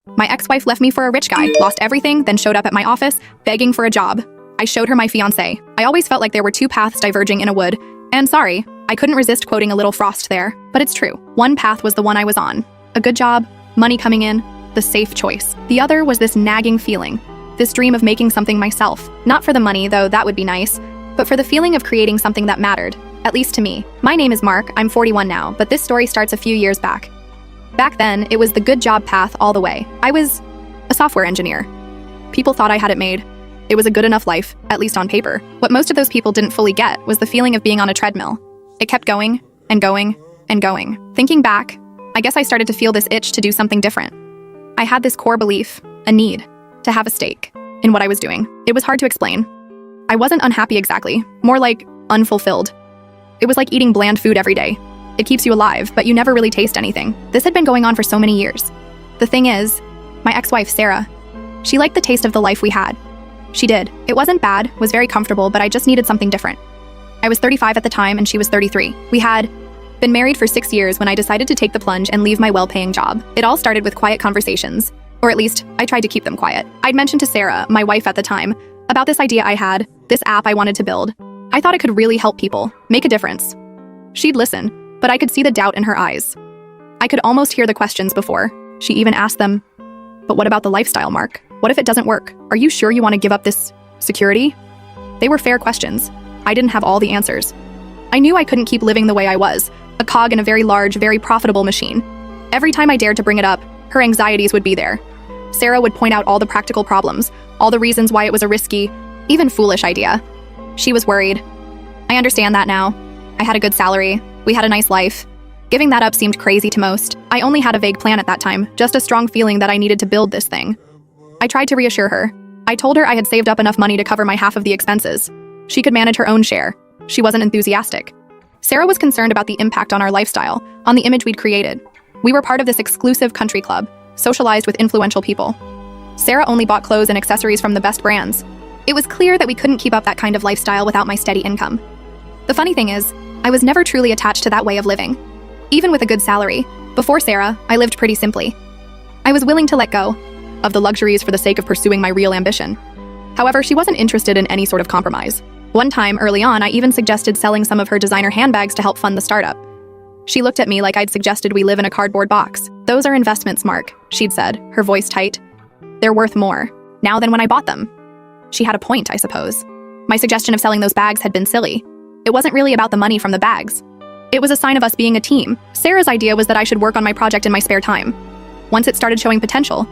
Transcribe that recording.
My ex-wife left me for a rich guy, lost everything, then showed up at my office, begging for a job. I showed her my fiancé. I always felt like there were two paths diverging in a wood, and sorry, I couldn't resist quoting a little Frost there, but it's true. One path was the one I was on. A good job, money coming in, the safe choice. The other was this nagging feeling, this dream of making something myself. Not for the money, though that would be nice, but for the feeling of creating something that mattered, at least to me. My name is Mark, I'm 41 now, but this story starts a few years back. Back then, it was the good job path all the way. I was a software engineer. People thought I had it made. It was a good enough life, at least on paper. What most of those people didn't fully get was the feeling of being on a treadmill. It kept going, and going, and going. Thinking back, I guess I started to feel this itch to do something different. I had this core belief, a need, to have a stake in what I was doing. It was hard to explain. I wasn't unhappy exactly, more like unfulfilled. It was like eating bland food every day. It keeps you alive, but you never really taste anything. This had been going on for so many years. The thing is, my ex-wife, Sarah, she liked the taste of the life we had. She did. It wasn't bad, was very comfortable, but I just needed something different. I was 35 at the time and she was 33. We had been married for 6 years when I decided to take the plunge and leave my well-paying job. It all started with quiet conversations, or at least I tried to keep them quiet. I'd mentioned to Sarah, my wife at the time, about this idea I had, this app I wanted to build. I thought it could really help people, make a difference. She'd listen, but I could see the doubt in her eyes. I could almost hear the questions before. She even asked them, "But what about the lifestyle, Mark? What if it doesn't work? Are you sure you want to give up this security?" They were fair questions. I didn't have all the answers. I knew I couldn't keep living the way I was, a cog in a very large, very profitable machine. Every time I dared to bring it up, her anxieties would be there. Sarah would point out all the practical problems, all the reasons why it was a risky, even foolish idea. She was worried. I understand that now. I had a good salary. We had a nice life. Giving that up seemed crazy to most. I only had a vague plan at that time, just a strong feeling that I needed to build this thing. I tried to reassure her. I told her I had saved up enough money to cover my half of the expenses. She could manage her own share. She wasn't enthusiastic. Sarah was concerned about the impact on our lifestyle, on the image we'd created. We were part of this exclusive country club, socialized with influential people. Sarah only bought clothes and accessories from the best brands. It was clear that we couldn't keep up that kind of lifestyle without my steady income. The funny thing is, I was never truly attached to that way of living. Even with a good salary, before Sarah, I lived pretty simply. I was willing to let go of the luxuries for the sake of pursuing my real ambition. However, she wasn't interested in any sort of compromise. One time, early on, I even suggested selling some of her designer handbags to help fund the startup. She looked at me like I'd suggested we live in a cardboard box. "Those are investments, Mark," she'd said, her voice tight. "They're worth more now than when I bought them." She had a point, I suppose. My suggestion of selling those bags had been silly. It wasn't really about the money from the bags. It was a sign of us being a team. Sarah's idea was that I should work on my project in my spare time. Once it started showing potential,